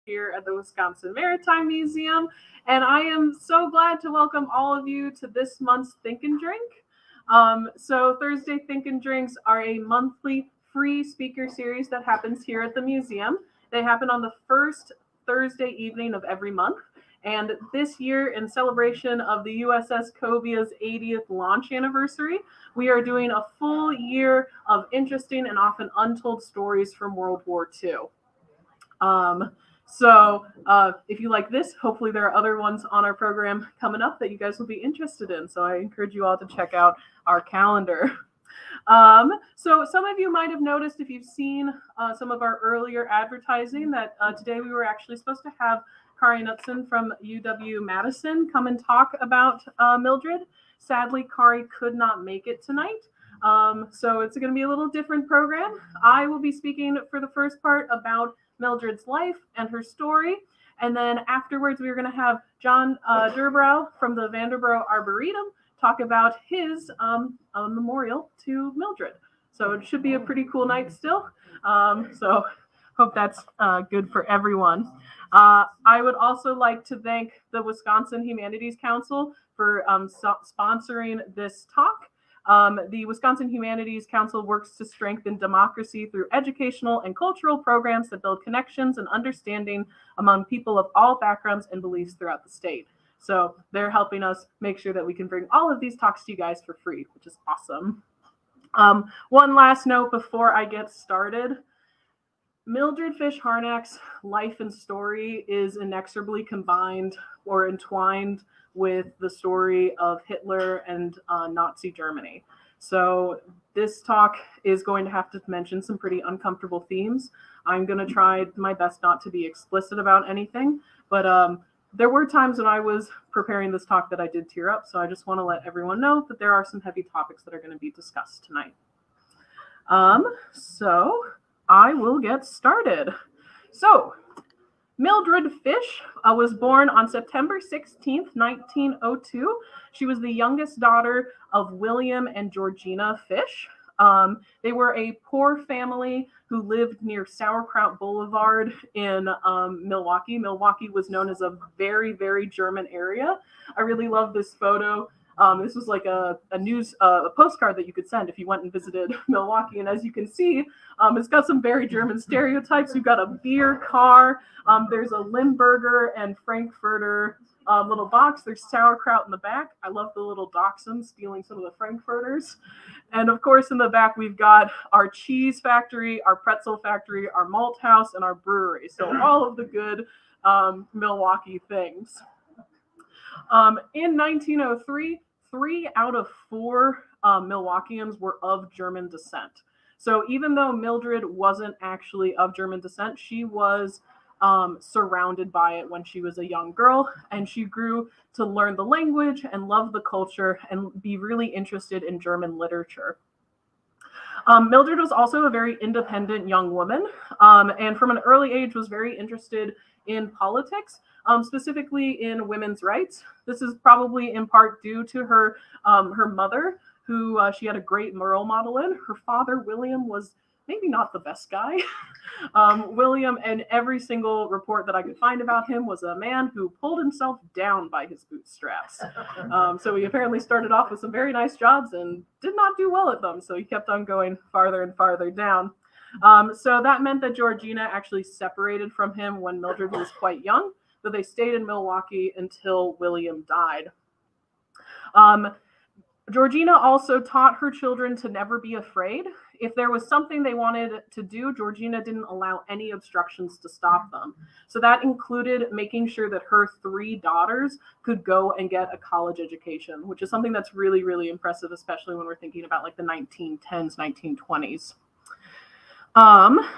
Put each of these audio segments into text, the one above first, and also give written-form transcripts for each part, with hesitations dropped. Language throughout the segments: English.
Here at the Wisconsin Maritime Museum, and I am so glad to welcome all of you to this month's Think and Drink. So Thursday Think and Drinks are a monthly free speaker series that happens here at the museum. They happen on the first Thursday evening of every month. And this year, in celebration of the USS Covia's 80th launch anniversary, we are doing a full year of interesting and often untold stories from World War II. So if you like this, hopefully there are other ones on our program coming up that you guys will be interested in. So I encourage you all to check out our calendar. So some of you might have noticed, if you've seen some of our earlier advertising, that today we were actually supposed to have Kari Knutson from UW-Madison come and talk about Mildred. Sadly, Kari could not make it tonight. So it's going to be a little different program. I will be speaking for the first part about Mildred's life and her story. And then afterwards, we're going to have John Durbrow from the Vanderbrow Arboretum talk about his memorial to Mildred. So it should be a pretty cool night still. So hope that's good for everyone. I would also like to thank the Wisconsin Humanities Council for sponsoring this talk. The Wisconsin Humanities Council works to strengthen democracy through educational and cultural programs that build connections and understanding among people of all backgrounds and beliefs throughout the state. So they're helping us make sure that we can bring all of these talks to you guys for free, which is awesome. One last note before I get started. Mildred Fish-Harnack's life and story is inexorably combined or entwined with the story of Hitler and Nazi Germany. So this talk is going to have to mention some pretty uncomfortable themes. I'm going to try my best not to be explicit about anything, but there were times when I was preparing this talk that I did tear up, so I just want to let everyone know that there are some heavy topics that are going to be discussed tonight. So I will get started. So Mildred Fish was born on September 16th, 1902. She was the youngest daughter of William and Georgina Fish. They were a poor family who lived near Sauerkraut Boulevard in Milwaukee. Milwaukee was known as a very, very German area. I really love this photo. This was like a postcard that you could send if you went and visited Milwaukee. And as you can see, it's got some very German stereotypes. You've got a beer car. There's a Limburger and Frankfurter little box. There's sauerkraut in the back. I love the little dachshund stealing some of the Frankfurters. And of course, in the back, we've got our cheese factory, our pretzel factory, our malt house, and our brewery. So all of the good Milwaukee things. In 1903, 3 out of 4 Milwaukeeans were of German descent. So even though Mildred wasn't actually of German descent, she was surrounded by it when she was a young girl, and she grew to learn the language and love the culture and be really interested in German literature. Mildred was also a very independent young woman, and from an early age was very interested in politics, specifically in women's rights. This is probably in part due to her mother, who she had a great role model in. Her father, William, was maybe not the best guy. William, and every single report that I could find about him, was a man who pulled himself down by his bootstraps. So he apparently started off with some very nice jobs and did not do well at them. So he kept on going farther and farther down. So that meant that Georgina actually separated from him when Mildred was quite young, but they stayed in Milwaukee until William died. Georgina also taught her children to never be afraid. If there was something they wanted to do, Georgina didn't allow any obstructions to stop them. So that included making sure that her 3 daughters could go and get a college education, which is something that's really, really impressive, especially when we're thinking about like the 1910s, 1920s.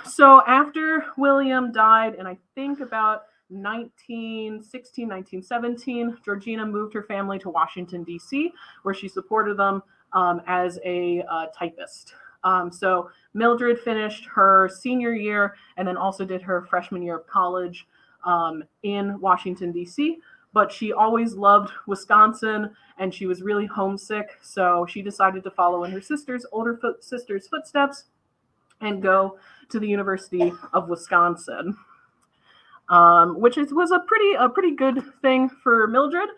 So after William died, and I think about 1916, 1917, Georgina moved her family to Washington, D.C., where she supported them as a typist. So Mildred finished her senior year and then also did her freshman year of college in Washington, D.C., but she always loved Wisconsin and she was really homesick. So she decided to follow in her older sister's footsteps and go to the University of Wisconsin. Which was a pretty good thing for Mildred,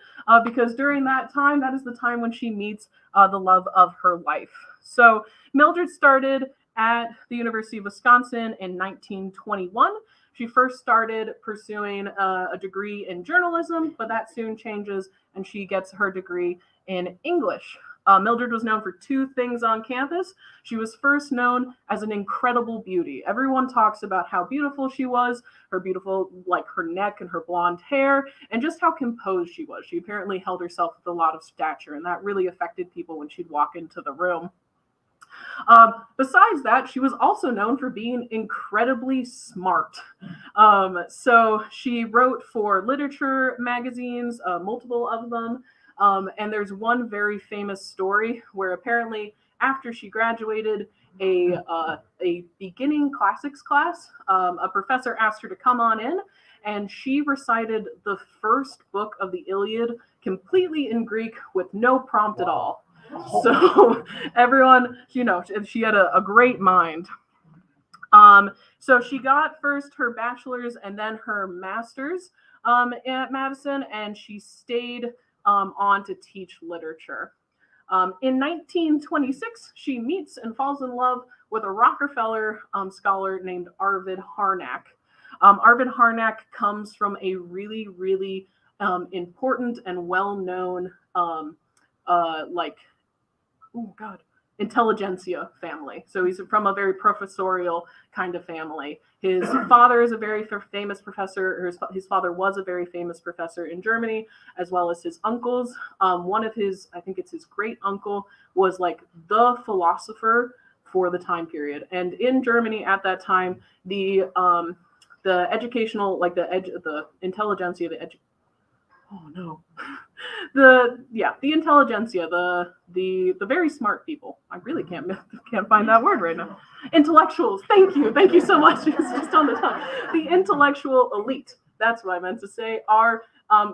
because during that time, that is the time when she meets the love of her life. So Mildred started at the University of Wisconsin in 1921. She first started pursuing a degree in journalism, but that soon changes and she gets her degree in English. Mildred was known for 2 things on campus. She was first known as an incredible beauty. Everyone talks about how beautiful she was, her beautiful, like her neck and her blonde hair, and just how composed she was. She apparently held herself with a lot of stature, and that really affected people when she'd walk into the room. Besides that, she was also known for being incredibly smart. So she wrote for literature magazines, multiple of them. And there's one very famous story where apparently after she graduated a beginning classics class, a professor asked her to come on in, and she recited the first book of the Iliad completely in Greek with no prompt at all. So everyone, she had a great mind. So she got first her bachelor's and then her master's at Madison, and she stayed on to teach literature. In 1926, she meets and falls in love with a Rockefeller scholar named Arvid Harnack. Arvid Harnack comes from a really, really important and well-known, intelligentsia family. So he's from a very professorial kind of family. His father is a very famous professor, or his father was a very famous professor in Germany, as well as his uncles. One of his, I think it's his great uncle, was like the philosopher for the time period. And in Germany at that time, the educational, like the intelligentsia, the intelligentsia, the very smart people. I really can't find that word right now. Intellectuals. Thank you so much. It's just on the tongue. The intellectual elite. That's what I meant to say. Are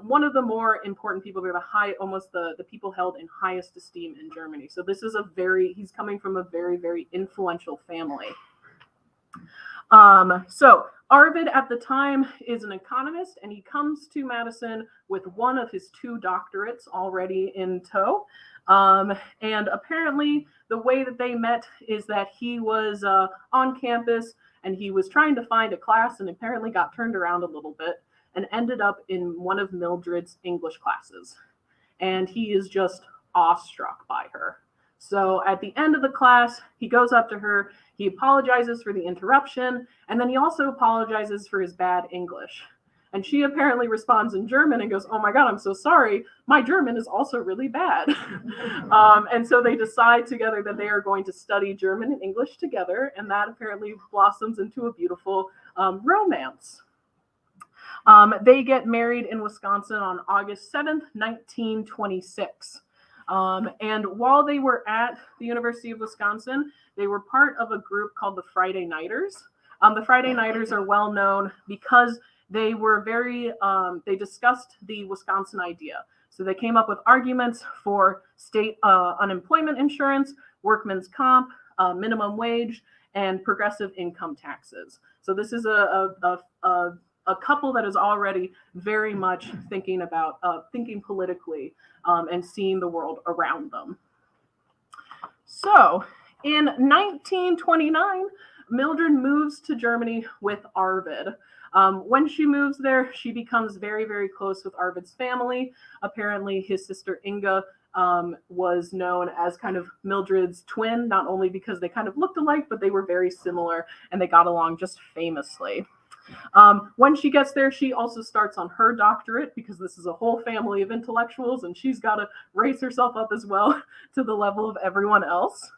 one of the more important people. They're almost the people held in highest esteem in Germany. So this is he's coming from a very, very influential family. So Arvid at the time is an economist, and he comes to Madison with one of his 2 doctorates already in tow. And apparently the way that they met is that he was on campus and he was trying to find a class, and apparently got turned around a little bit and ended up in one of Mildred's English classes. And he is just awestruck by her. So at the end of the class, he goes up to her, he apologizes for the interruption, and then he also apologizes for his bad English. And she apparently responds in German and goes, "Oh my God, I'm so sorry. My German is also really bad." And so they decide together that they are going to study German and English together, and that apparently blossoms into a beautiful romance. They get married in Wisconsin on August 7th, 1926. And while they were at the University of Wisconsin, they were part of a group called the Friday Nighters. The Friday Nighters are well known because they were they discussed the Wisconsin idea. So they came up with arguments for state unemployment insurance, workman's comp, minimum wage, and progressive income taxes. So this is a couple that is already very much thinking politically and seeing the world around them. So in 1929, Mildred moves to Germany with Arvid. When she moves there, she becomes very, very close with Arvid's family. Apparently, his sister Inga was known as kind of Mildred's twin, not only because they kind of looked alike, but they were very similar and they got along just famously. When she gets there, she also starts on her doctorate because this is a whole family of intellectuals and she's got to raise herself up as well to the level of everyone else.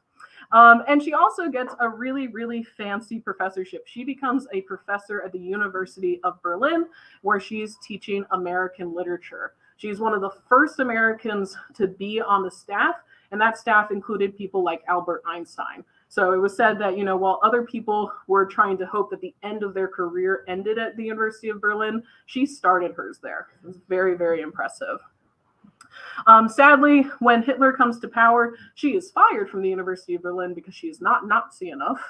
And she also gets a really, really fancy professorship. She becomes a professor at the University of Berlin, where she's teaching American literature. She's one of the first Americans to be on the staff, and that staff included people like Albert Einstein. So it was said that, while other people were trying to hope that the end of their career ended at the University of Berlin, she started hers there. It was very, very impressive. Sadly, when Hitler comes to power, she is fired from the University of Berlin because she is not Nazi enough.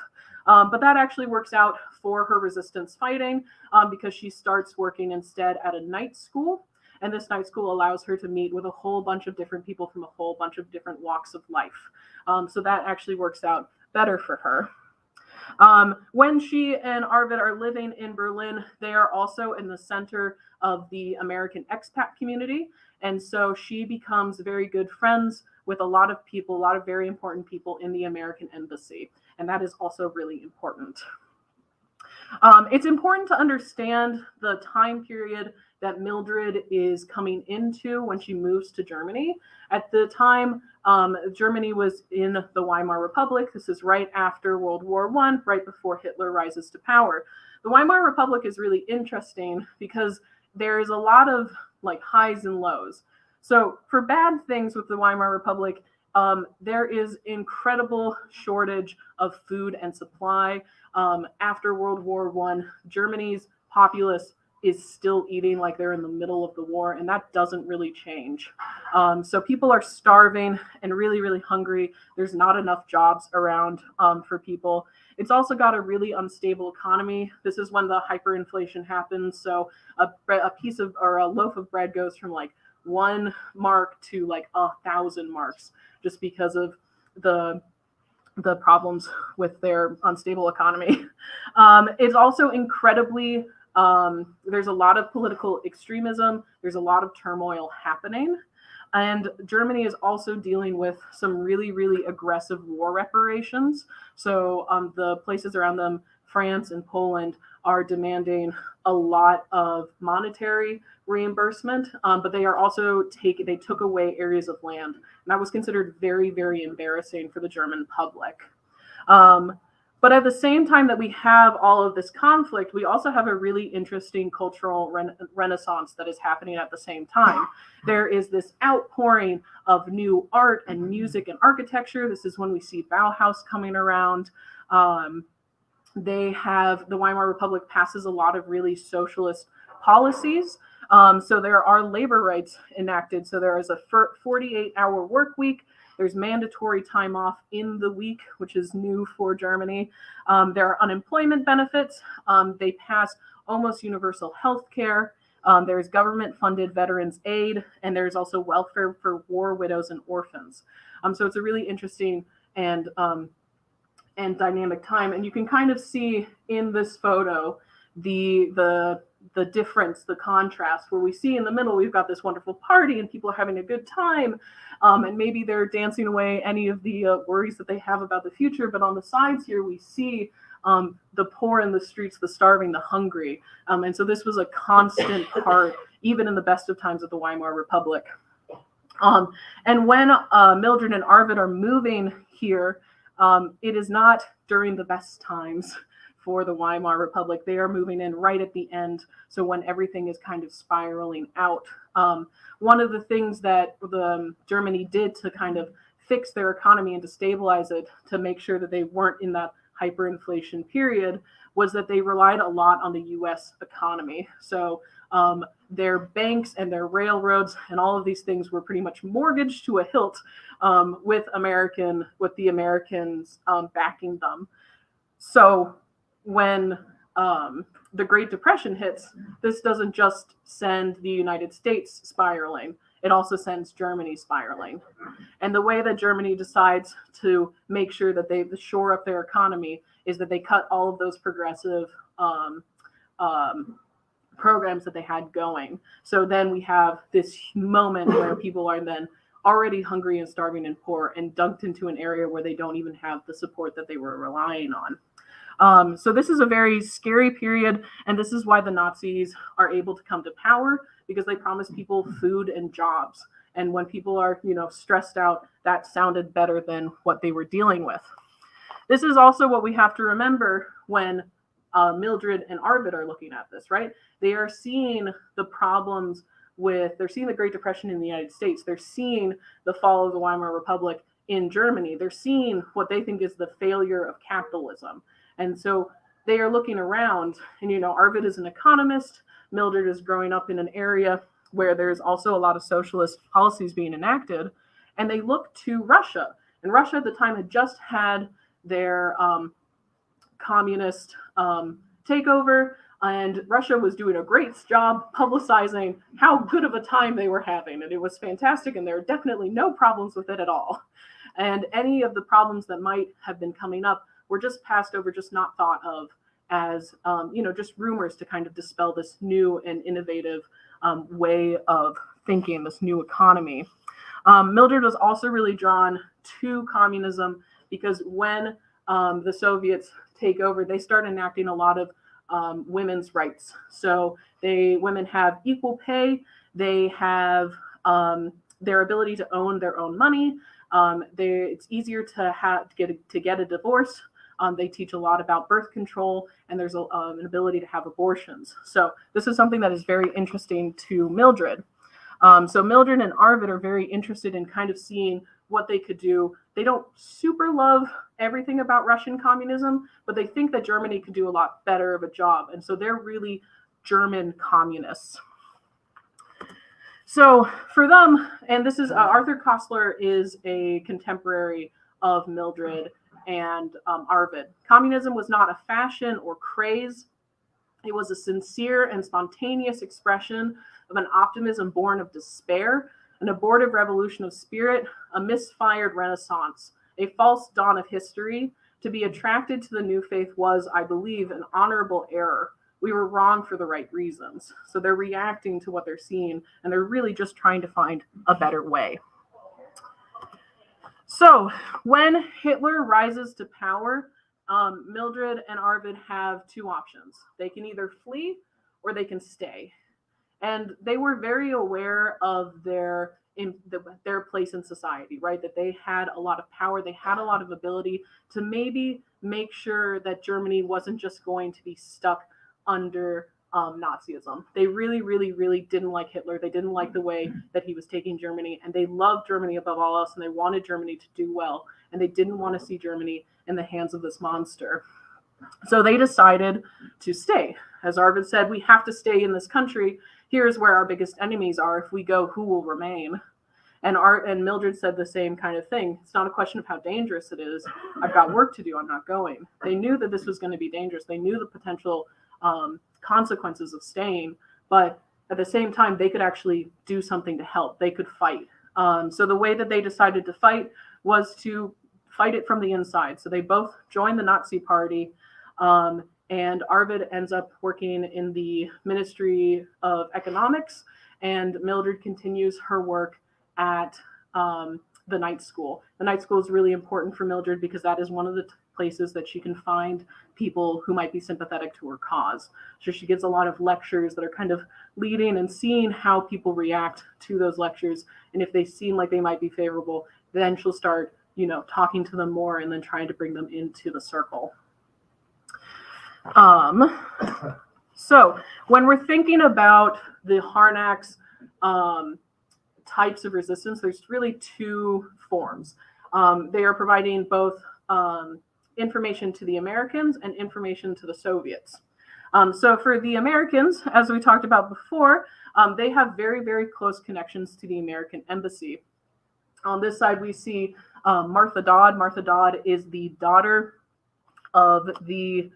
But that actually works out for her resistance fighting because she starts working instead at a night school. And this night school allows her to meet with a whole bunch of different people from a whole bunch of different walks of life. So that actually works out better for her. When she and Arvid are living in Berlin, they are also in the center of the American expat community. And so she becomes very good friends with a lot of people, a lot of very important people in the American embassy. And that is also really important. It's important to understand the time period that Mildred is coming into when she moves to Germany. At the time, Germany was in the Weimar Republic. This is right after World War I, right before Hitler rises to power. The Weimar Republic is really interesting because there is a lot of highs and lows. So for bad things with the Weimar Republic, there is incredible shortage of food and supply. After World War I, Germany's populace is still eating like they're in the middle of the war, and that doesn't really change. So people are starving and really, really hungry. There's not enough jobs around for people. It's also got a really unstable economy. This is when the hyperinflation happens. So a piece of or a loaf of bread goes from like 1 mark to like 1,000 marks, just because of the problems with their unstable economy. It's also incredibly there's a lot of political extremism. There's a lot of turmoil happening. And Germany is also dealing with some really, really aggressive war reparations. So the places around them, France and Poland, are demanding a lot of monetary reimbursement, but they are also they took away areas of land. And that was considered very, very embarrassing for the German public. But at the same time that we have all of this conflict, we also have a really interesting cultural renaissance that is happening at the same time. There is this outpouring of new art and music and architecture. This is when we see Bauhaus coming around. The Weimar Republic passes a lot of really socialist policies. So there are labor rights enacted. So there is a 48-hour work week. There's mandatory time off in the week, which is new for Germany. There are unemployment benefits. They pass almost universal health care. There's government-funded veterans aid, and there's also welfare for war widows and orphans. So it's a really interesting and dynamic time. And you can kind of see in this photo the difference, the contrast, where we see in the middle, we've got this wonderful party and people are having a good time. And maybe they're dancing away any of the worries that they have about the future. But on the sides here, we see the poor in the streets, the starving, the hungry. And so this was a constant part, even in the best of times of the Weimar Republic. And when Mildred and Arvid are moving here, it is not during the best times for the Weimar Republic. They are moving in right at the end, so when everything is kind of spiraling out. One of the things that Germany did to kind of fix their economy and to stabilize it, to make sure that they weren't in that hyperinflation period, was that they relied a lot on the U.S. economy. So their banks and their railroads and all of these things were pretty much mortgaged to a hilt, with the Americans backing them. So when the Great Depression hits, this doesn't just send the United States spiraling, it also sends Germany spiraling. And the way that Germany decides to make sure that they shore up their economy is that they cut all of those progressive programs that they had going. So then we have this moment where people are then already hungry and starving and poor and dunked into an area where they don't even have the support that they were relying on. So this is a very scary period, and this is why the Nazis are able to come to power, because they promise people food and jobs. And when people are, stressed out, that sounded better than what they were dealing with. This is also what we have to remember when Mildred and Arvid are looking at this, right? They are seeing the problems they're seeing the Great Depression in the United States. They're seeing the fall of the Weimar Republic in Germany. They're seeing what they think is the failure of capitalism. And so they are looking around, and, Arvid is an economist. Mildred is growing up in an area where there's also a lot of socialist policies being enacted. And they look to Russia. And Russia at the time had just had their communist takeover. And Russia was doing a great job publicizing how good of a time they were having. And it was fantastic. And there are definitely no problems with it at all. And any of the problems that might have been coming up were just passed over, just not thought of as, just rumors to kind of dispel this new and innovative way of thinking, this new economy. Mildred was also really drawn to communism because when the Soviets take over, they start enacting a lot of women's rights. So women have equal pay. They have their ability to own their own money. It's easier to get a divorce. They teach a lot about birth control, and there's an ability to have abortions. So this is something that is very interesting to Mildred. So Mildred and Arvid are very interested in kind of seeing what they could do. They don't super love everything about Russian communism, but they think that Germany could do a lot better of a job. And so they're really German communists. So for them, and this is Arthur Koestler is a contemporary of Mildred and Arvid. Communism was not a fashion or craze. It was a sincere and spontaneous expression of an optimism born of despair, an abortive revolution of spirit, a misfired renaissance, a false dawn of history. To be attracted to the new faith was, I believe, an honorable error. We were wrong for the right reasons. So they're reacting to what they're seeing, and they're really just trying to find a better way. So when Hitler rises to power, Mildred and Arvid have two options. They can either flee or they can stay. And they were very aware of their place in society, right? That they had a lot of power, they had a lot of ability to maybe make sure that Germany wasn't just going to be stuck under Nazism. They really, really, really didn't like Hitler. They didn't like the way that he was taking Germany, and they loved Germany above all else, and they wanted Germany to do well, and they didn't want to see Germany in the hands of this monster. So they decided to stay. As Arvid said, we have to stay in this country. Here's where our biggest enemies are. If we go, who will remain? And Mildred said the same kind of thing. It's not a question of how dangerous it is. I've got work to do. I'm not going. They knew that this was going to be dangerous. They knew the potential consequences of staying, but at the same time, they could actually do something to help. They could fight. So the way that they decided to fight was to fight it from the inside. So they both joined the Nazi Party, and Arvid ends up working in the Ministry of Economics, and Mildred continues her work at the night school. The night school is really important for Mildred because that is one of the places that she can find people who might be sympathetic to her cause. So she gets a lot of lectures that are kind of leading and seeing how people react to those lectures. And if they seem like they might be favorable, then she'll start, talking to them more and then trying to bring them into the circle. So when we're thinking about the Harnack's types of resistance, there's really two forms. They are providing both information to the Americans and information to the Soviets. So for the Americans, as we talked about before, they have very, very close connections to the American embassy. On this side, we see Martha Dodd. Martha Dodd is the daughter of the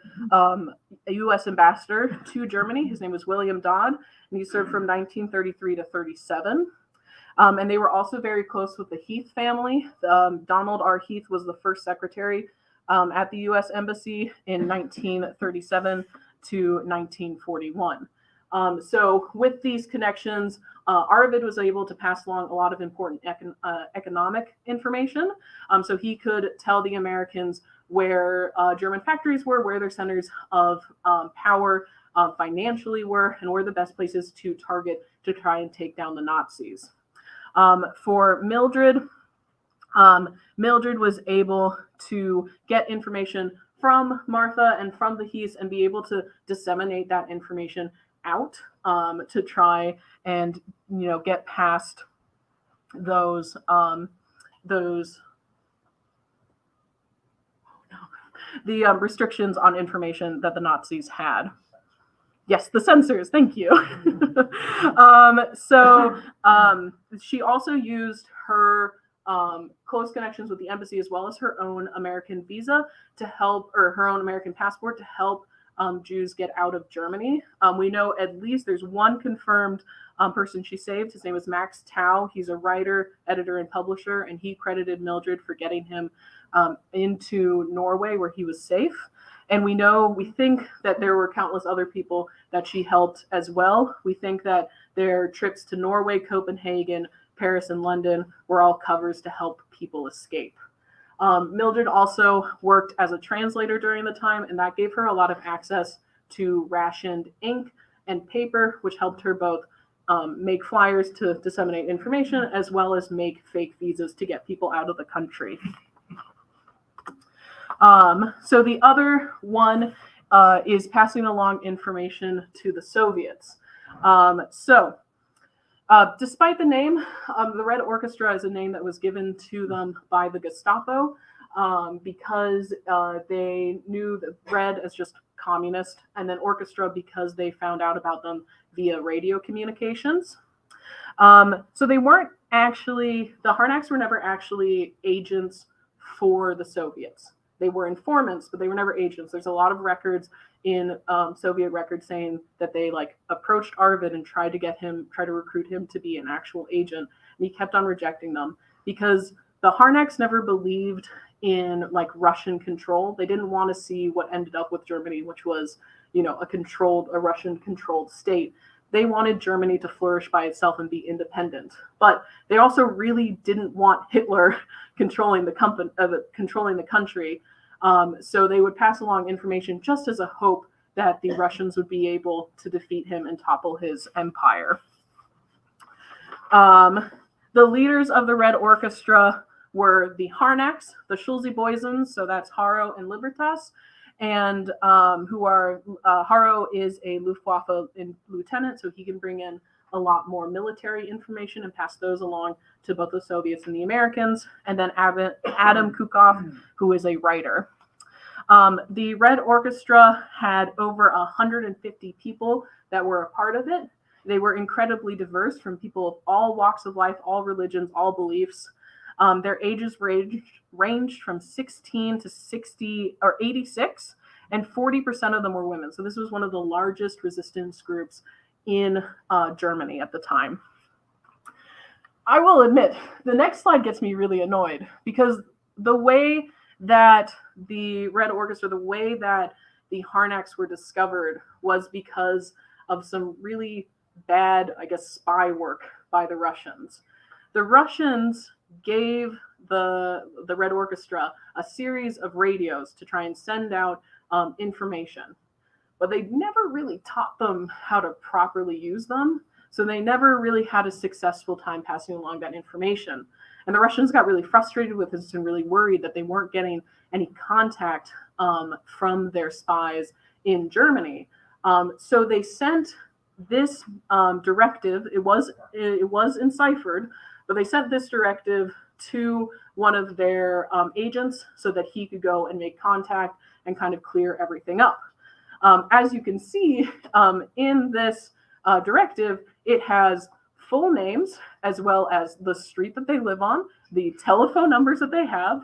U.S. ambassador to Germany. His name was William Dodd, and he served from 1933 to 37. And they were also very close with the Heath family. Donald R. Heath was the first secretary at the U.S. Embassy in 1937 to 1941. So with these connections, Arvid was able to pass along a lot of important economic information. So he could tell the Americans where German factories were, where their centers of power financially were, and where the best places to target to try and take down the Nazis. For Mildred, Mildred was able to get information from Martha and from the Heaths and be able to disseminate that information out to try and get past those restrictions on information that the Nazis had. Yes, the censors. Thank you. She also used her close connections with the embassy as well as her own American visa to help, or her own American passport to help Jews get out of Germany. We know at least there's one confirmed person she saved. His name was Max Tau. He's a writer, editor, and publisher, and he credited Mildred for getting him into Norway where he was safe. And we think that there were countless other people that she helped as well. We think that their trips to Norway, Copenhagen, Paris, and London were all covers to help people escape. Mildred also worked as a translator during the time, and that gave her a lot of access to rationed ink and paper, which helped her both make flyers to disseminate information as well as make fake visas to get people out of the country. So the other one is passing along information to the Soviets. So Despite the name, the Red Orchestra is a name that was given to them by the Gestapo because they knew that Red as just communist, and then Orchestra because they found out about them via radio communications. So they weren't actually, the Harnacks were never actually agents for the Soviets. They were informants, but they were never agents. There's a lot of records in Soviet records saying that they like approached Arvid and tried to recruit him to be an actual agent, and he kept on rejecting them because the Harnacks never believed in like Russian control. They didn't want to see what ended up with Germany, which was, a Russian controlled state. They wanted Germany to flourish by itself and be independent, but they also really didn't want Hitler controlling the country. So they would pass along information just as a hope that the Russians would be able to defeat him and topple his empire. The leaders of the Red Orchestra were the Harnacks, the Schulze-Boysens, so that's Haro and Libertas, and Haro is a Luftwaffe lieutenant, so he can bring in a lot more military information and pass those along to both the Soviets and the Americans, and then Adam Kukov, who is a writer. The Red Orchestra had over 150 people that were a part of it. They were incredibly diverse, from people of all walks of life, all religions, all beliefs. Their ages ranged from 16 to 60 or 86, and 40% of them were women. So this was one of the largest resistance groups in Germany at the time. I will admit, the next slide gets me really annoyed because the way that the Red Orchestra, the way that the Harnacks were discovered was because of some really bad, spy work by the Russians. The Russians gave the Red Orchestra a series of radios to try and send out information, but they never really taught them how to properly use them. So they never really had a successful time passing along that information. And the Russians got really frustrated with this and really worried that they weren't getting any contact from their spies in Germany. So they sent this directive. It was enciphered, but they sent this directive to one of their agents so that he could go and make contact and kind of clear everything up. As you can see in this directive, it has full names as well as the street that they live on, the telephone numbers that they have.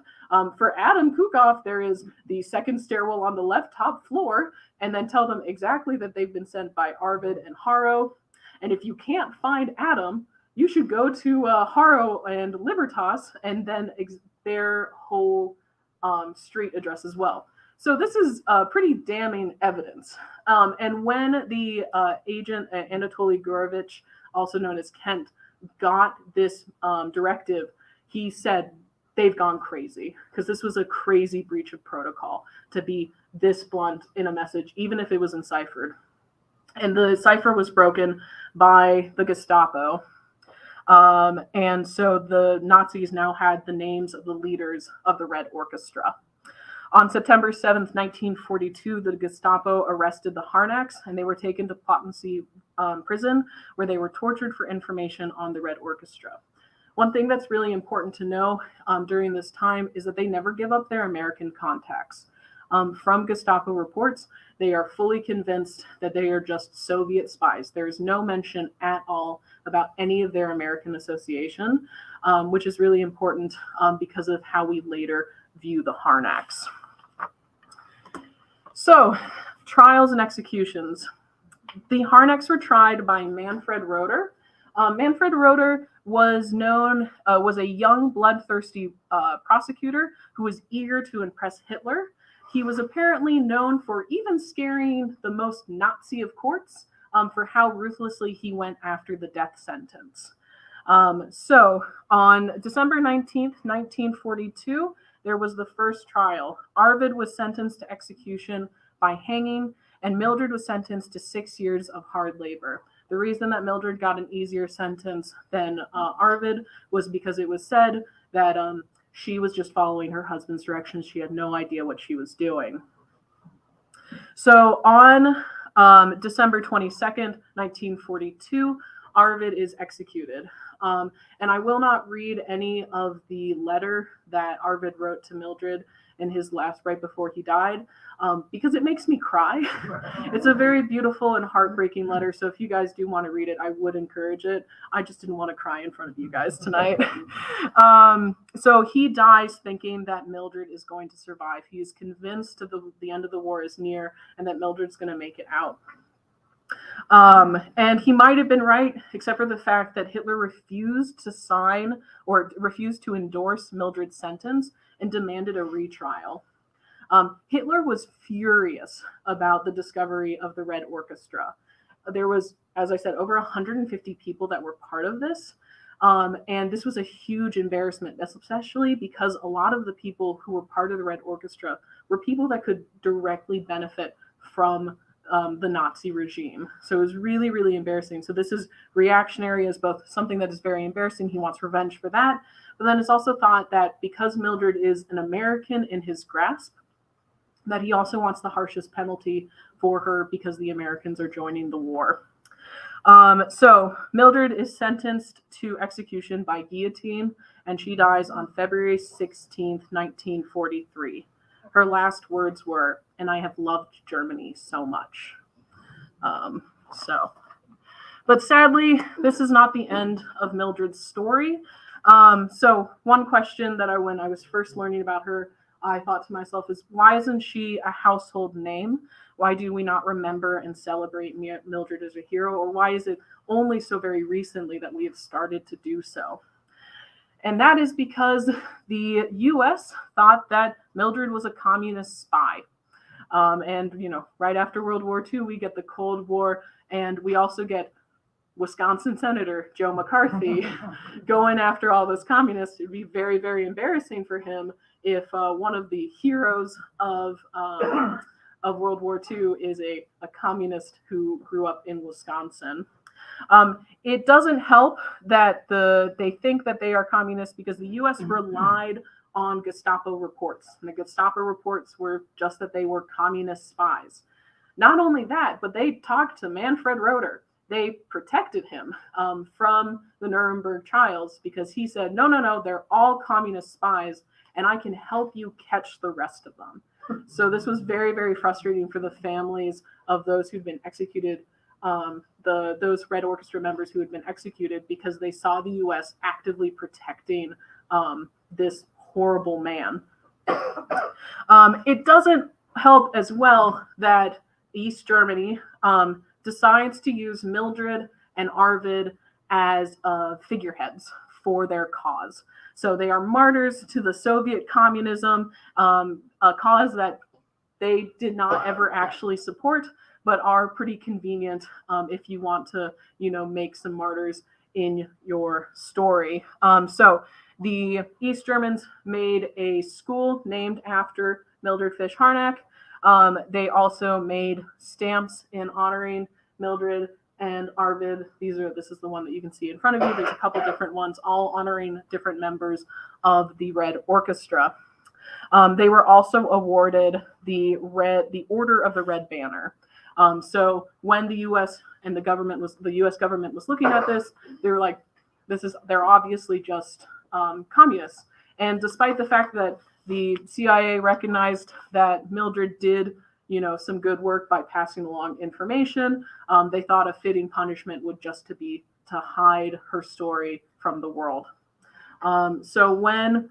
For Adam Kukov, there is the second stairwell on the left top floor, and then tell them exactly that they've been sent by Arvid and Haro. And if you can't find Adam, you should go to Haro and Libertas and then their whole street address as well. So this is pretty damning evidence. And when the agent Anatoly Gurovich, also known as Kent, got this directive, he said they've gone crazy, because this was a crazy breach of protocol to be this blunt in a message, even if it was enciphered. And the cipher was broken by the Gestapo. And so the Nazis now had the names of the leaders of the Red Orchestra. On September 7th, 1942, the Gestapo arrested the Harnacks, and they were taken to Plattensee prison, where they were tortured for information on the Red Orchestra. One thing that's really important to know during this time is that they never give up their American contacts. From Gestapo reports, they are fully convinced that they are just Soviet spies. There is no mention at all about any of their American association, which is really important because of how we later view the Harnacks. So, trials and executions. The Harnacks were tried by Manfred Roeder. Manfred Roeder was a young, bloodthirsty prosecutor who was eager to impress Hitler. He was apparently known for even scaring the most Nazi of courts for how ruthlessly he went after the death sentence. So on December 19th, 1942, there was the first trial. Arvid was sentenced to execution by hanging, and Mildred was sentenced to 6 years of hard labor. The reason that Mildred got an easier sentence than Arvid was because it was said that she was just following her husband's directions. She had no idea what she was doing. So on December 22nd, 1942, Arvid is executed. And I will not read any of the letter that Arvid wrote to Mildred in his last, right before he died, because it makes me cry. It's a very beautiful and heartbreaking letter. So if you guys do want to read it, I would encourage it. I just didn't want to cry in front of you guys tonight. So he dies thinking that Mildred is going to survive. He is convinced that the end of the war is near and that Mildred's going to make it out. And he might have been right, except for the fact that Hitler refused to sign or refused to endorse Mildred's sentence and demanded a retrial. Hitler was furious about the discovery of the Red Orchestra. There was, as I said, over 150 people that were part of this. And this was a huge embarrassment, especially because a lot of the people who were part of the Red Orchestra were people that could directly benefit from the Nazi regime. So it was really, really embarrassing. So this is reactionary as both something that is very embarrassing. He wants revenge for that. But then it's also thought that because Mildred is an American in his grasp, that he also wants the harshest penalty for her because the Americans are joining the war. So Mildred is sentenced to execution by guillotine, and she dies on February 16th, 1943. Her last words were, "And I have loved Germany so much." But sadly, this is not the end of Mildred's story. So one question that when I was first learning about her, I thought to myself is, why isn't she a household name? Why do we not remember and celebrate Mildred as a hero? Or why is it only so very recently that we have started to do so? And that is because the U.S. thought that Mildred was a communist spy. And, right after World War II, we get the Cold War, and we also get Wisconsin Senator Joe McCarthy going after all those communists. It'd be very, very embarrassing for him if one of the heroes of World War II is a communist who grew up in Wisconsin. It doesn't help that they think that they are communists because the U.S. relied on Gestapo reports. And the Gestapo reports were just that they were communist spies. Not only that, but they talked to Manfred Roeder. They protected him from the Nuremberg trials because he said, no, they're all communist spies, and I can help you catch the rest of them. So this was very, very frustrating for the families of those who'd been executed, those Red Orchestra members who had been executed, because they saw the U.S. actively protecting this horrible man. It doesn't help as well that East Germany decides to use Mildred and Arvid as figureheads for their cause. So they are martyrs to the Soviet communism, a cause that they did not ever actually support, but are pretty convenient if you want to, make some martyrs in your story. So the East Germans made a school named after Mildred Fish-Harnack. They also made stamps in honoring Mildred and Arvid. This is the one that you can see in front of you. There's a couple different ones, all honoring different members of the Red Orchestra. They were also awarded the Order of the Red Banner. So when the U.S. government was looking at this, they were like, they're obviously just communists. And despite the fact that the CIA recognized that Mildred did, some good work by passing along information, they thought a fitting punishment would just be to hide her story from the world. So when,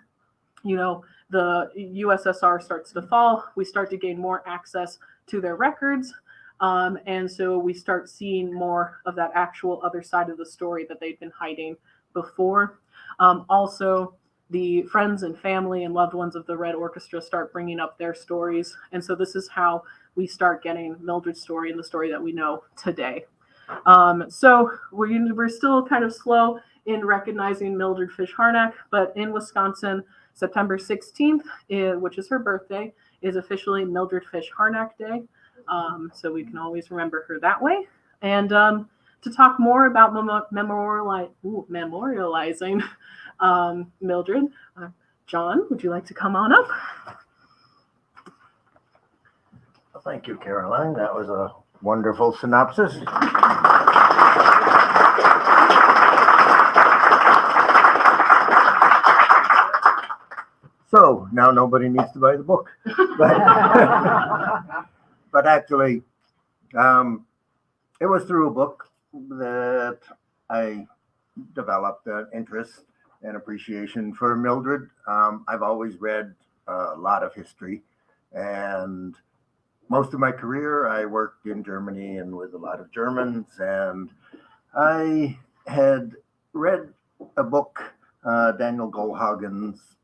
the USSR starts to fall, we start to gain more access to their records. And so we start seeing more of that actual other side of the story that they'd been hiding before. Also, the friends and family and loved ones of the Red Orchestra start bringing up their stories. And so this is how we start getting Mildred's story and the story that we know today. So we're still kind of slow in recognizing Mildred Fish-Harnack, but in Wisconsin, September 16th, which is her birthday, is officially Mildred Fish-Harnack Day. So we can always remember her that way. And to talk more about memorializing Mildred, John, would you like to come on up? Well, thank you, Caroline. That was a wonderful synopsis. So now nobody needs to buy the book. But actually, it was through a book that I developed an interest and appreciation for Mildred. I've always read a lot of history, and most of my career I worked in Germany and with a lot of Germans. And I had read a book, Daniel Goldhagen's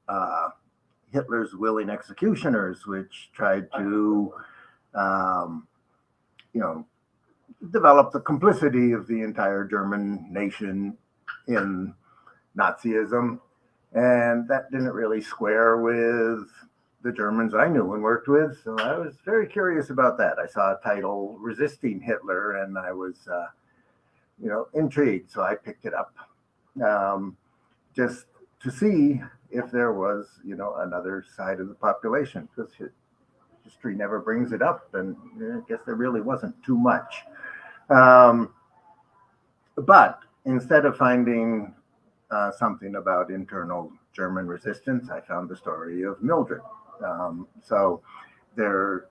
Hitler's Willing Executioners, which tried to, um, you know, develop the complicity of the entire German nation in Nazism. And that didn't really square with the Germans I knew and worked with. So I was very curious about that. I saw a title, Resisting Hitler, and I was, intrigued. So I picked it up just to see if there was, another side of the population, because history never brings it up. And I guess there really wasn't too much. But instead of finding something about internal German resistance, I found the story of Mildred. So there,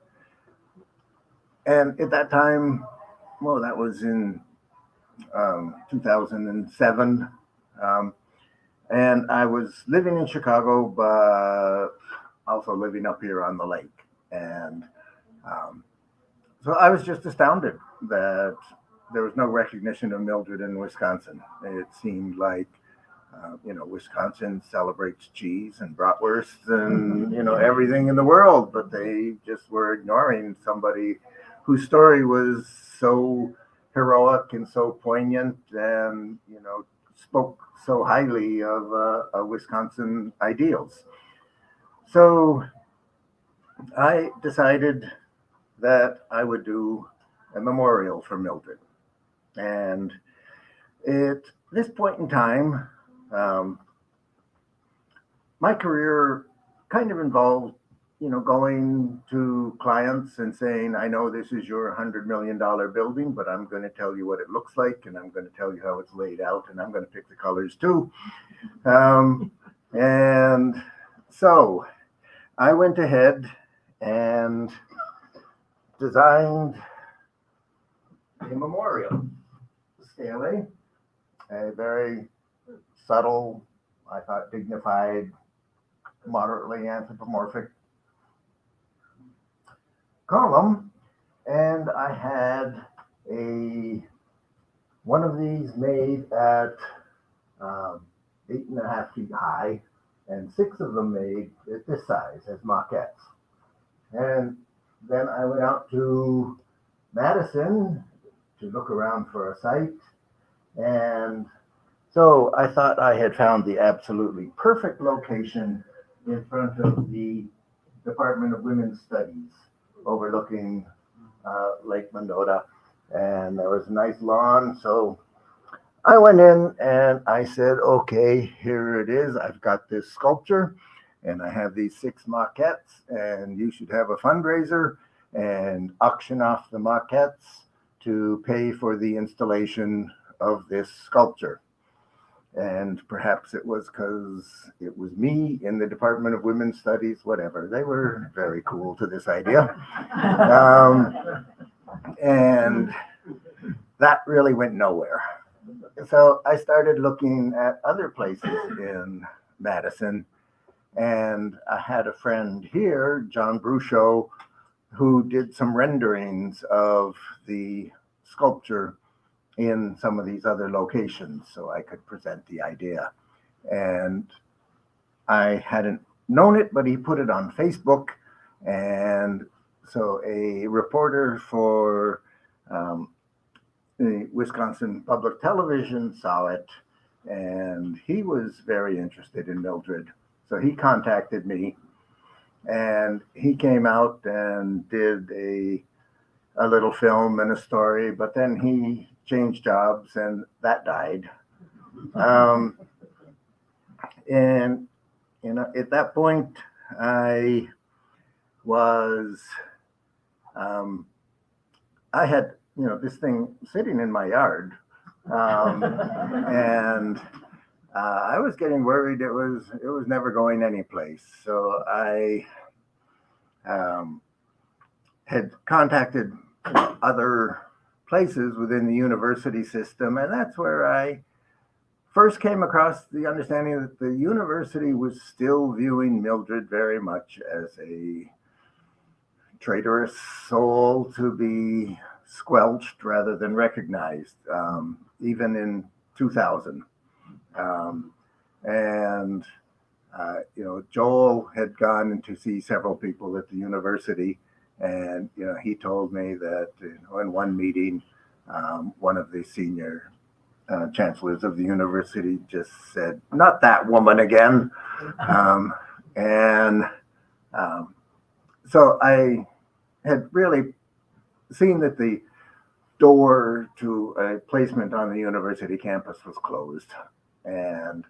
and at that time, well, that was in 2007. And I was living in Chicago, but also living up here on the lake. And so I was just astounded that there was no recognition of Mildred in Wisconsin. It seemed like, Wisconsin celebrates cheese and bratwurst and, everything in the world, but they just were ignoring somebody whose story was so heroic and so poignant and, spoke so highly of Wisconsin ideals. So I decided that I would do a memorial for Mildred. And at this point in time, my career kind of involved, going to clients and saying, I know this is your $100 million building, but I'm going to tell you what it looks like, and I'm going to tell you how it's laid out, and I'm going to pick the colors too. And so I went ahead and designed a memorial, stele, a very subtle, I thought dignified, moderately anthropomorphic column, and I had one of these made at 8.5 feet high, and 6 of them made at this size as maquettes. And then I went out to Madison to look around for a site, and so I thought I had found the absolutely perfect location in front of the Department of Women's Studies, overlooking Lake Mendota, and there was a nice lawn. So I went in and I said, okay, here it is. I've got this sculpture and I have these 6 maquettes, and you should have a fundraiser and auction off the maquettes to pay for the installation of this sculpture. And perhaps it was because it was me in the Department of Women's Studies, whatever. They were very cool to this idea. And that really went nowhere. So I started looking at other places in Madison. And I had a friend here, John Bruchot, who did some renderings of the sculpture in some of these other locations so I could present the idea. And I hadn't known it, but he put it on Facebook. And so a reporter for the Wisconsin Public Television saw it, and he was very interested in Mildred. So he contacted me, and he came out and did a little film and a story, but then he changed jobs and that died. And at that point I was I had this thing sitting in my yard, and I was getting worried it was never going anyplace. So I um, had contacted other places within the university system, and that's where I first came across the understanding that the university was still viewing Mildred very much as a traitorous soul to be squelched rather than recognized, even in 2000. Um, and Joel had gone to see several people at the university, and he told me that in one meeting, one of the senior chancellors of the university just said, "Not that woman again," and so I had really seen that the door to a placement on the university campus was closed, and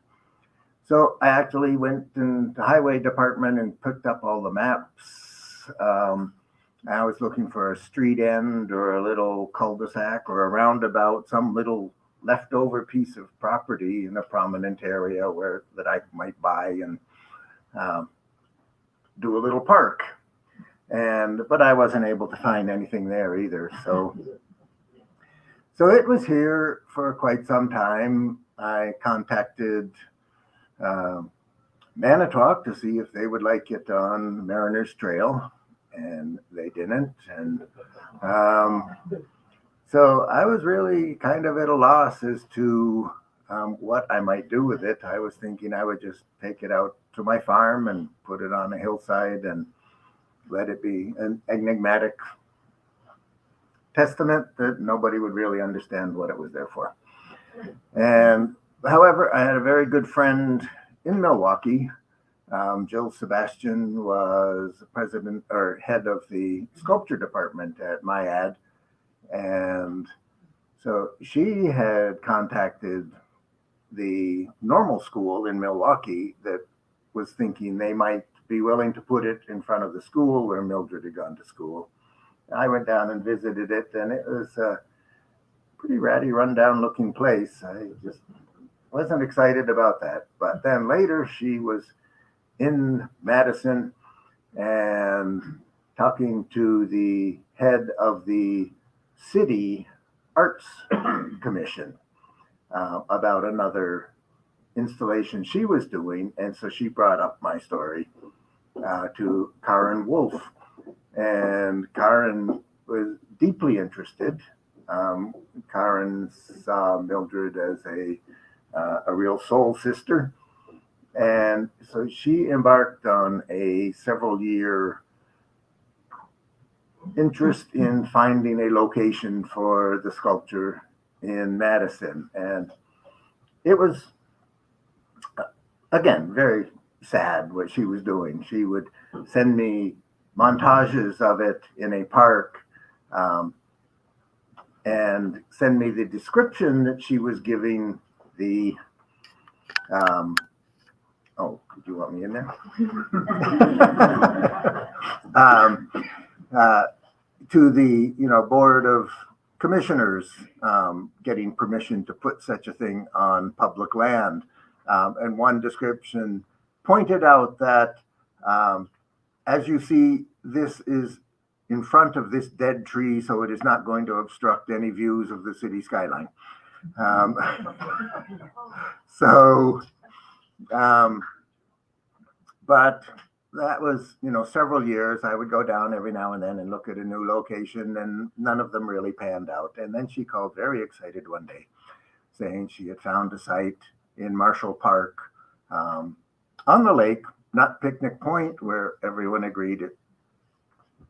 so I actually went in the highway department and picked up all the maps. I was looking for a street end or a little cul-de-sac or a roundabout, some little leftover piece of property in a prominent area where that I might buy and um, do a little park. But I wasn't able to find anything there either. So it was here for quite some time. I contacted um, Manitowoc to see if they would like it on Mariners Trail, and they didn't. And um, so I was really kind of at a loss as to what I might do with it. I was thinking I would just take it out to my farm and put it on a hillside and let it be an enigmatic testament that nobody would really understand what it was there for. And however, I had a very good friend in Milwaukee. Jill Sebastian was president or head of the sculpture department at MyAd. And so she had contacted the normal school in Milwaukee that was thinking they might be willing to put it in front of the school where Mildred had gone to school. I went down and visited it, and it was a pretty ratty, rundown looking place. I just wasn't excited about that. But then later she was in Madison and talking to the head of the city arts commission about another installation she was doing. And so she brought up my story to Karen Wolf. And Karen was deeply interested. Karen saw Mildred as a real soul sister. And so she embarked on a several year interest in finding a location for the sculpture in Madison. And it was, again, very sad what she was doing. She would send me montages of it in a park and send me the description that she was giving the oh, do you want me in there? To the board of commissioners getting permission to put such a thing on public land. And one description pointed out that as you see, this is in front of this dead tree, so it is not going to obstruct any views of the city skyline. So but that was, several years. I would go down every now and then and look at a new location, and none of them really panned out. And then she called very excited one day, saying she had found a site in Marshall Park on the lake, not Picnic Point, where everyone agreed it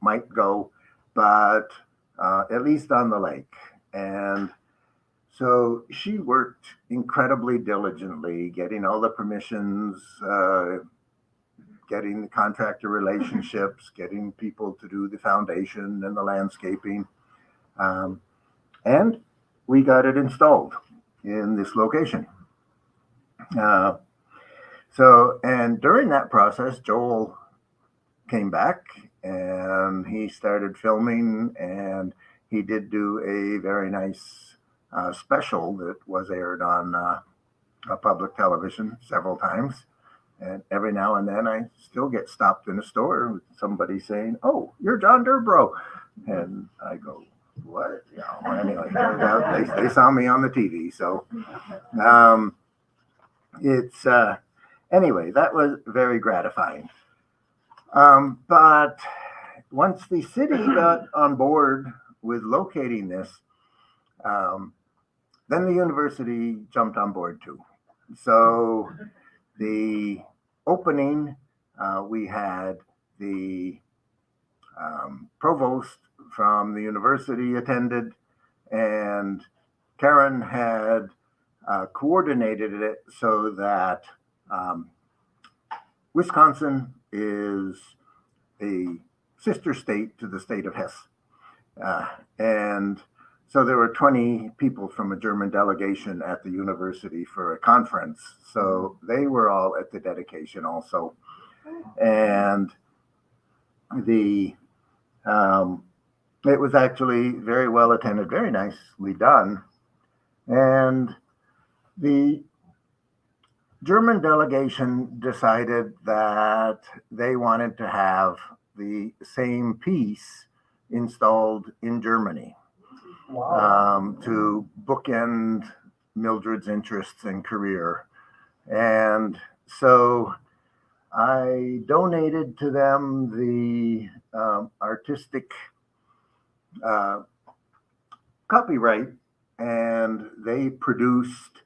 might go, but at least on the lake. And so she worked incredibly diligently, getting all the permissions, getting the contractor relationships, getting people to do the foundation and the landscaping. And we got it installed in this location. And during that process, Joel came back and he started filming, and he did do a very nice special that was aired on public television several times. And every now and then I still get stopped in a store with somebody saying, "Oh, you're John Durbrow." And I go, "What?" Anyway, they saw me on the TV. So it's, anyway, that was very gratifying. But once the city got on board with locating this, then the university jumped on board too. So the opening, we had the provost from the university attended, and Karen had coordinated it so that Wisconsin is a sister state to the state of Hesse. And so there were 20 people from a German delegation at the university for a conference. So they were all at the dedication also. And the it was actually very well attended, very nicely done. And the German delegation decided that they wanted to have the same piece installed in Germany. Wow. To bookend Mildred's interests and career. And so I donated to them the artistic copyright, and they produced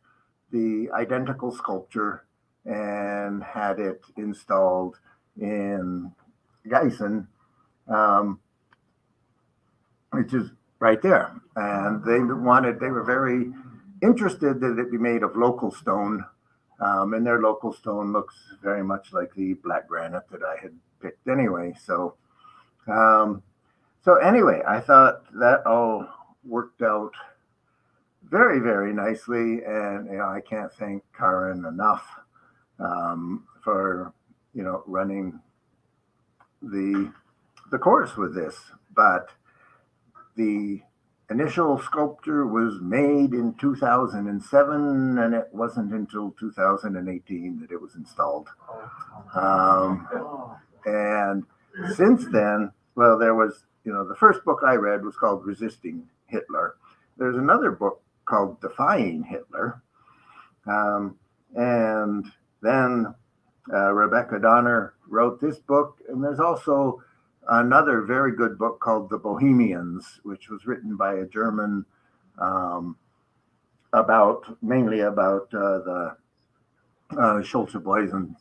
the identical sculpture and had it installed in Gießen, which is right there. And they were very interested that it be made of local stone. And their local stone looks very much like the black granite that I had picked anyway. So anyway, I thought that all worked out very, very nicely. And, I can't thank Karen enough for, running the course with this. But the initial sculpture was made in 2007, and it wasn't until 2018 that it was installed. And since then, well, there was, the first book I read was called Resisting Hitler. There's another book called Defying Hitler. And then Rebecca Donner wrote this book, and there's also another very good book called The Bohemians, which was written by a German mainly about the Schulze-Boysen,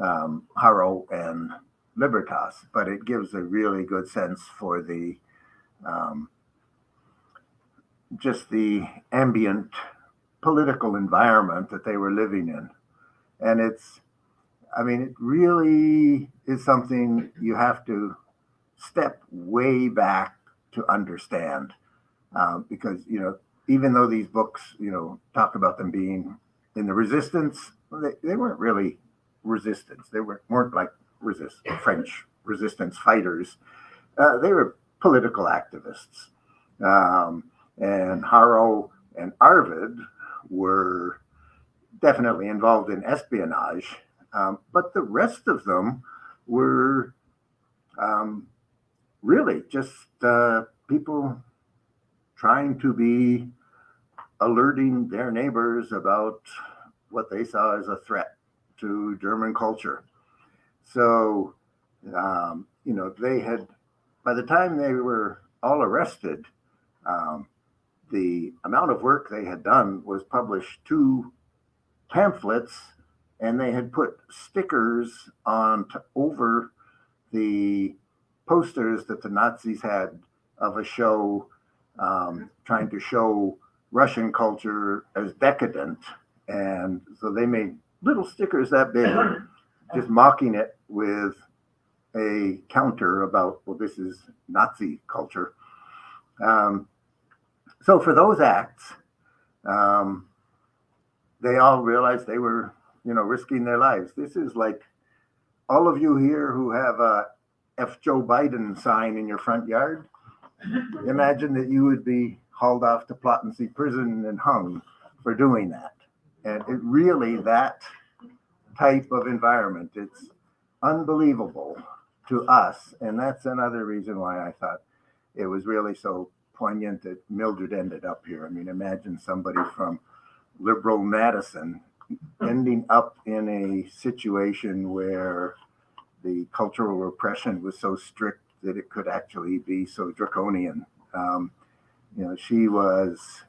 Haro, and Libertas, but it gives a really good sense for the just the ambient political environment that they were living in. And it really is something you have to step way back to understand, because even though these books talk about them being in the resistance, they weren't really resistance. They weren't like French resistance fighters. They were political activists, and Haro and Arvid were definitely involved in espionage, but the rest of them were really just people trying to be alerting their neighbors about what they saw as a threat to German culture. So, they had, by the time they were all arrested, the amount of work they had done was publish 2 pamphlets, and they had put stickers over the posters that the Nazis had of a show trying to show Russian culture as decadent. And so they made little stickers that big, just mocking it with a counter about, well, this is Nazi culture. So for those acts, they all realized they were, risking their lives. This is like all of you here who have a F. Joe Biden sign in your front yard. Imagine that you would be hauled off to Plotensee prison and hung for doing that. And it really, that type of environment, it's unbelievable to us. And that's another reason why I thought it was really so poignant that Mildred ended up here. I mean, imagine somebody from liberal Madison ending up in a situation where the cultural repression was so strict that it could actually be so draconian. She was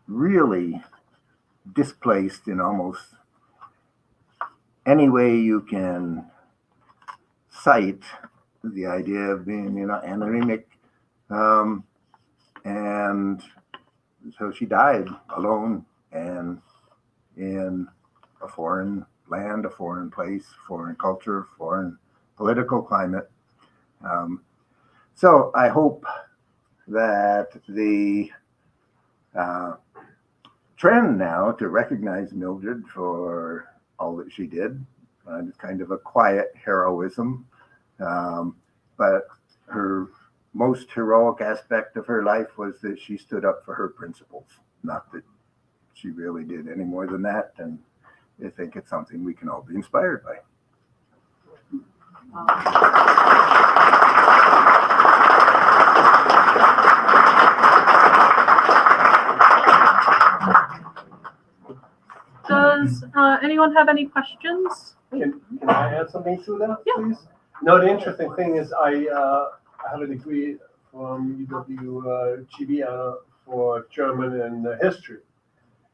really displaced in almost any way you can cite the idea of being, anonemic. And so she died alone and in a foreign land, a foreign place, foreign culture, foreign political climate. So I hope that the trend now to recognize Mildred for all that she did, kind of a quiet heroism, but her most heroic aspect of her life was that she stood up for her principles, not that she really did any more than that. And I think it's something we can all be inspired by. Does anyone have any questions? Can I add something to that, Yeah. please? No, the interesting thing is I have a degree from UW-GB for German and history.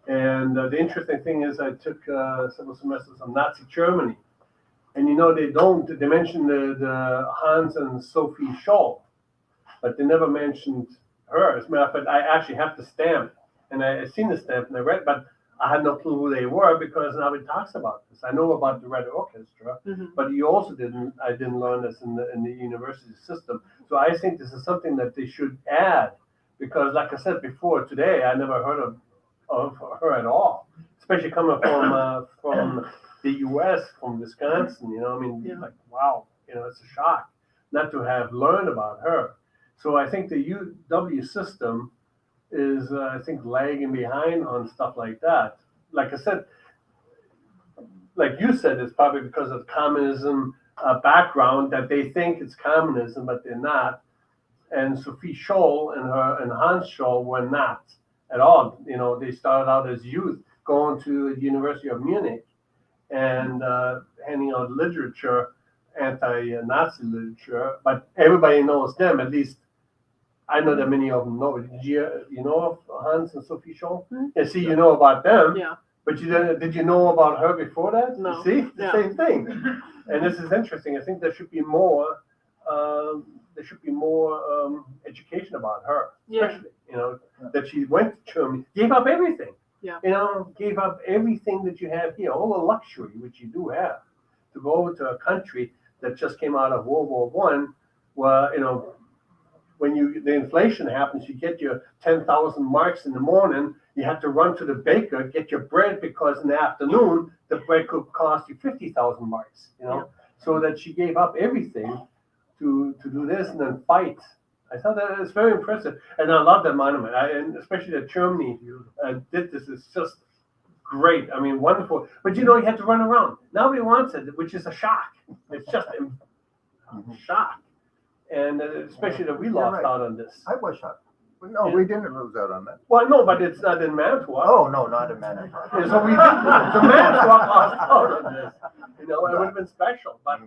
And the interesting thing is I took several semesters on Nazi Germany. And they mention the Hans and Sophie Scholl, but they never mentioned her. As a matter of fact, I actually have the stamp, and I seen the stamp and I read, but I had no clue who they were because nobody talks about this. I know about the Red Orchestra, but I didn't learn this in the university system. So I think this is something that they should add because, like I said before, today I never heard of her at all, especially coming from the U.S., from Wisconsin. Like wow, it's a shock not to have learned about her. So I think the UW system is I think lagging behind on stuff like that. Like I said, like you said, it's probably because of communism background that they think it's communism, but they're not. And Sophie Scholl and Hans Scholl were not at all. They started out as youth going to the University of Munich and handing out literature, anti-Nazi literature. But everybody knows them, at least. I know that many of them know. Did you know of Hans and Sophie Scholl? Yeah, see, you know about them. Yeah. But did you know about her before that? No. See, same thing. And this is interesting. I think there should be more. Education about her, especially that she went to Germany, gave up everything. Yeah. Gave up everything that you have here, all the luxury which you do have, to go over to a country that just came out of World War I, where when the inflation happens, you get your 10,000 marks in the morning. You have to run to the baker, get your bread because in the afternoon the bread could cost you 50,000 marks. So that she gave up everything to do this and then fight. I thought that is very impressive, and I love that monument. And especially that Germany did this is just great. I mean, wonderful. But you had to run around. Nobody wants it, which is a shock. It's just a shock. And especially that we lost out on this. I was shocked. No, we didn't lose out on that. Well, no, but it's not in Manitowoc. Oh, no, not in Manitowoc. Yeah, so we did. The Manitowoc lost out on this. It would have been special. But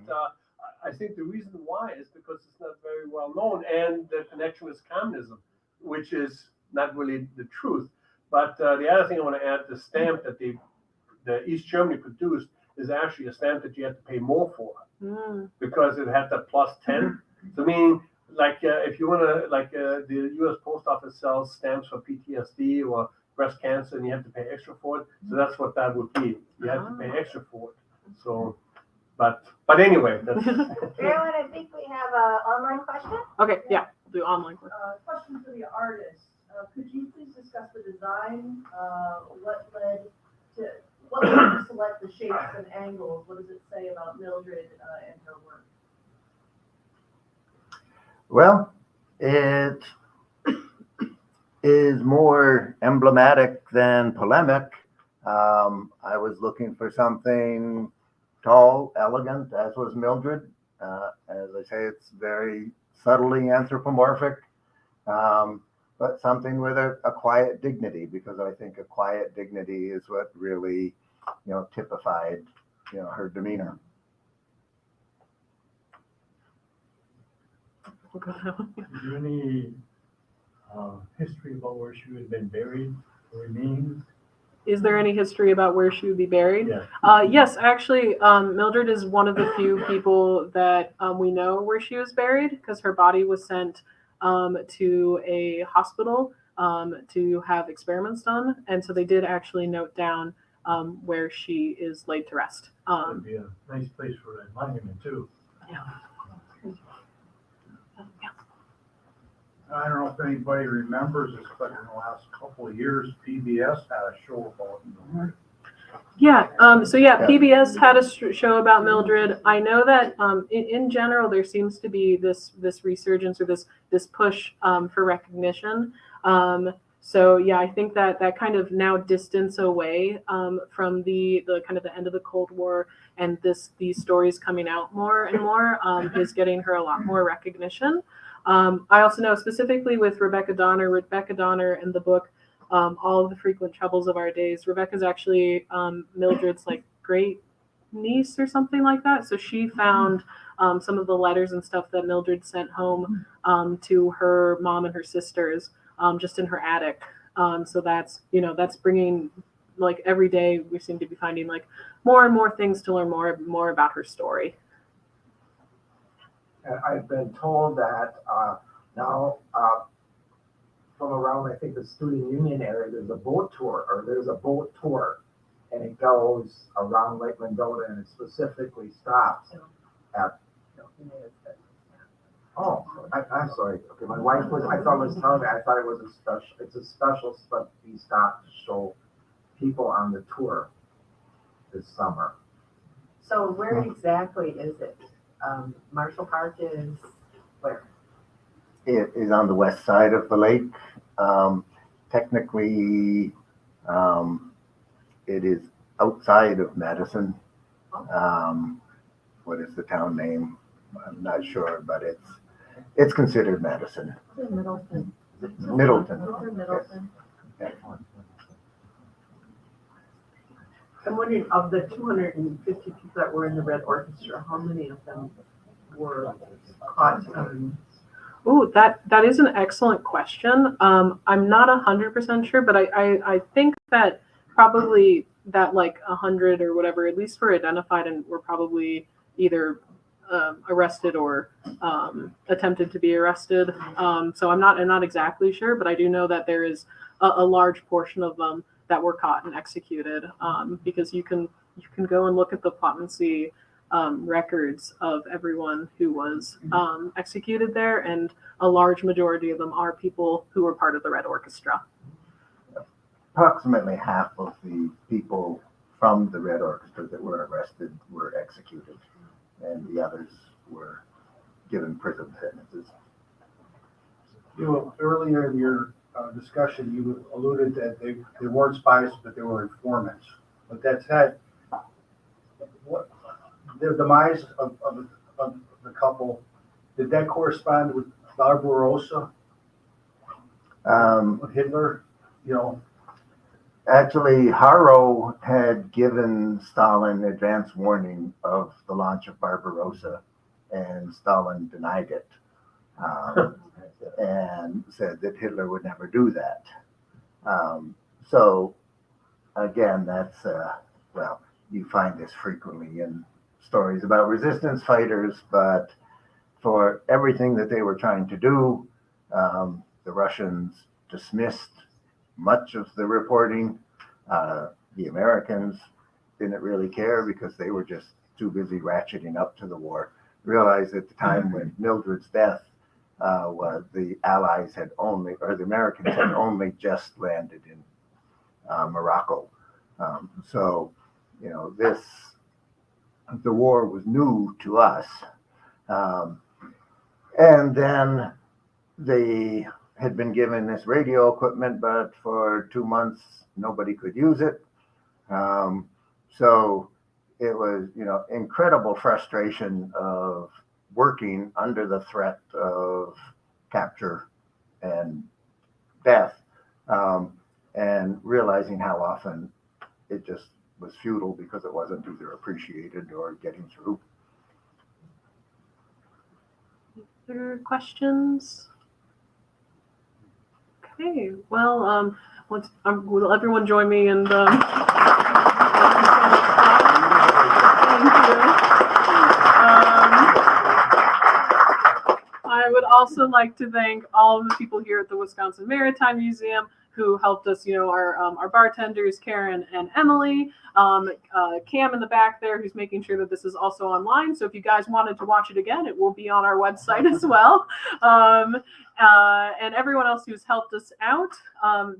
I think the reason why is because it's not very well known, and the connection with communism, which is not really the truth. But the other thing I want to add, the stamp that the East Germany produced is actually a stamp that you have to pay more for because it had that +10. So meaning, like if you want to, the U.S. Post Office sells stamps for PTSD or breast cancer, and you have to pay extra for it. So that's what that would be. You have to pay extra for it. So, but anyway, that's. Carolyn, I think we have an online question. Okay, yeah, do online question. Question for the artist. Could you please discuss the design? What led to select the shapes and angles? What does it say about Mildred and her work? Well, it is more emblematic than polemic I was looking for something tall, elegant, as was Mildred. As I say, it's very subtly anthropomorphic, but something with a quiet dignity, because I think a quiet dignity is what really, typified, her demeanor. Is there any history about where she would have been buried, or remains? Is there any history about where she would be buried? Yeah. Yes, actually, Mildred is one of the few people that we know where she was buried, because her body was sent to a hospital to have experiments done. And so they did actually note down where she is laid to rest. That'd be a nice place for a monument too. I don't know if anybody remembers this, but in the last couple of years, PBS had a show about Mildred. Yeah. PBS had a show about Mildred. I know that in general there seems to be this resurgence, or this push for recognition. I think that kind of now distance away from the kind of the end of the Cold War, and these stories coming out more and more is getting her a lot more recognition. I also know specifically with Rebecca Donner and the book All of the Frequent Troubles of Our Days. Rebecca's actually Mildred's like great niece or something like that. So she found some of the letters and stuff that Mildred sent home to her mom and her sisters just in her attic. So that's bringing, like, every day we seem to be finding like more and more things to learn more about her story. I've been told that now from around, I think, the Student Union area, there's a boat tour, and it goes around Lake Mendota, and it specifically stops at. Oh, I'm sorry. Okay, my wife I thought it was telling me, I thought it was it's a special stop to show people on the tour this summer. So where exactly is it? Marshall Park is where? It is on the west side of the lake. Technically, it is outside of Madison. What is the town name? I'm not sure, but it's considered Madison. Middleton. Middleton. Middleton. I'm wondering, of the 250 people that were in the Red Orchestra, how many of them were caught? Ooh, that is an excellent question. I'm not 100% sure, but I think that probably that like 100 or whatever, at least were identified and were probably either arrested or attempted to be arrested. So I'm not exactly sure, but I do know that there is a large portion of them that were caught and executed, because you can go and look at the plot and see records of everyone who was executed there, and a large majority of them are people who were part of the Red Orchestra. Approximately half of the people from the Red Orchestra that were arrested were executed, and the others were given prison sentences. Earlier in your discussion, you alluded that they weren't spies, but they were informants. But that said, the demise of the couple, did that correspond with Barbarossa, Hitler? Actually, Haro had given Stalin advance warning of the launch of Barbarossa, and Stalin denied it, and said that Hitler would never do that. So, again, that's, you find this frequently in stories about resistance fighters, but for everything that they were trying to do, the Russians dismissed much of the reporting. The Americans didn't really care because they were just too busy ratcheting up to the war. Realized at the time when Mildred's death was, the Allies had only, or the Americans had only just landed in Morocco. So, the war was new to us. And then they had been given this radio equipment, but for 2 months, nobody could use it. So it was, incredible frustration of working under the threat of capture and death, and realizing how often it just was futile because it wasn't either appreciated or getting through. Other questions? Okay, well, will everyone join me in the thank you. I would also like to thank all of the people here at the Wisconsin Maritime Museum who helped us, our bartenders, Karen and Emily, Cam in the back there, who's making sure that this is also online. So if you guys wanted to watch it again, it will be on our website as well. And everyone else who's helped us out,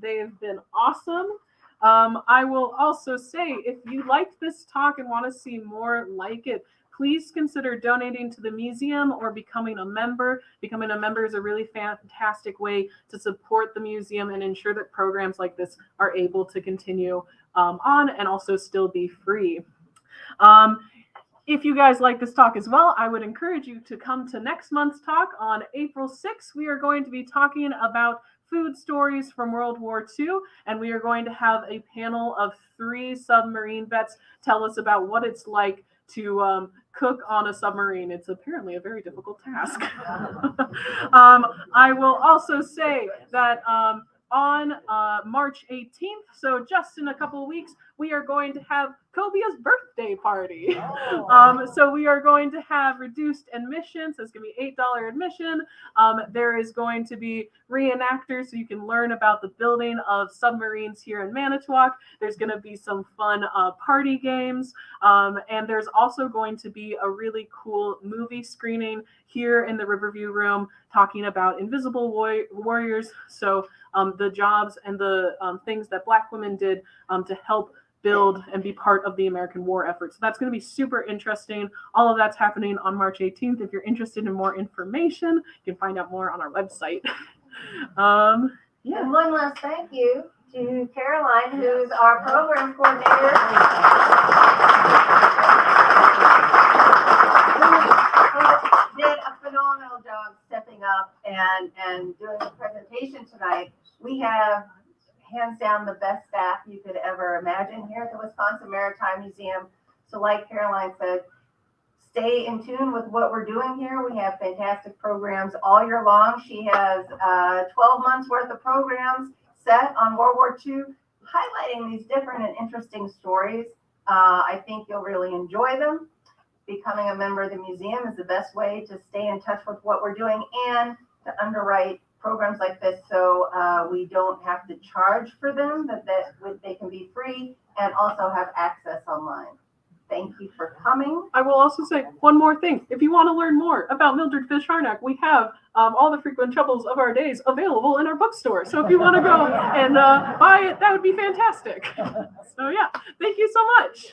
they have been awesome. I will also say, if you liked this talk and want to see more like it, please consider donating to the museum or becoming a member. Becoming a member is a really fantastic way to support the museum and ensure that programs like this are able to continue on and also still be free. If you guys like this talk as well, I would encourage you to come to next month's talk on April 6th. We are going to be talking about food stories from World War II, and we are going to have a panel of 3 submarine vets tell us about what it's like to cook on a submarine. It's apparently a very difficult task. I will also say that on March 18th, so just in a couple of weeks, we are going to have Kobia's birthday party. So we are going to have reduced admission. So it's going to be $8 admission. There is going to be reenactors, so you can learn about the building of submarines here in Manitowoc. There's going to be some fun party games. And there's also going to be a really cool movie screening here in the Riverview Room talking about Invisible Warriors. So the jobs and the things that Black women did to help build and be part of the American war effort. So that's going to be super interesting. All of that's happening on March 18th. If you're interested in more information, you can find out more on our website. And one last thank you to Caroline, who's our program coordinator. Who did a phenomenal job stepping up and doing the presentation tonight. We have hands down the best staff you could ever imagine here at the Wisconsin Maritime Museum. So like Caroline said, stay in tune with what we're doing here. We have fantastic programs all year long. She has 12 months worth of programs set on World War II, highlighting these different and interesting stories. I think you'll really enjoy them. Becoming a member of the museum is the best way to stay in touch with what we're doing and to underwrite programs like this, so we don't have to charge for them, but that they can be free and also have access online. Thank you for coming. I will also say one more thing. If you want to learn more about Mildred Fish-Harnack, we have all the frequent troubles of our days available in our bookstore. So if you want to go and buy it, that would be fantastic. So yeah, thank you so much.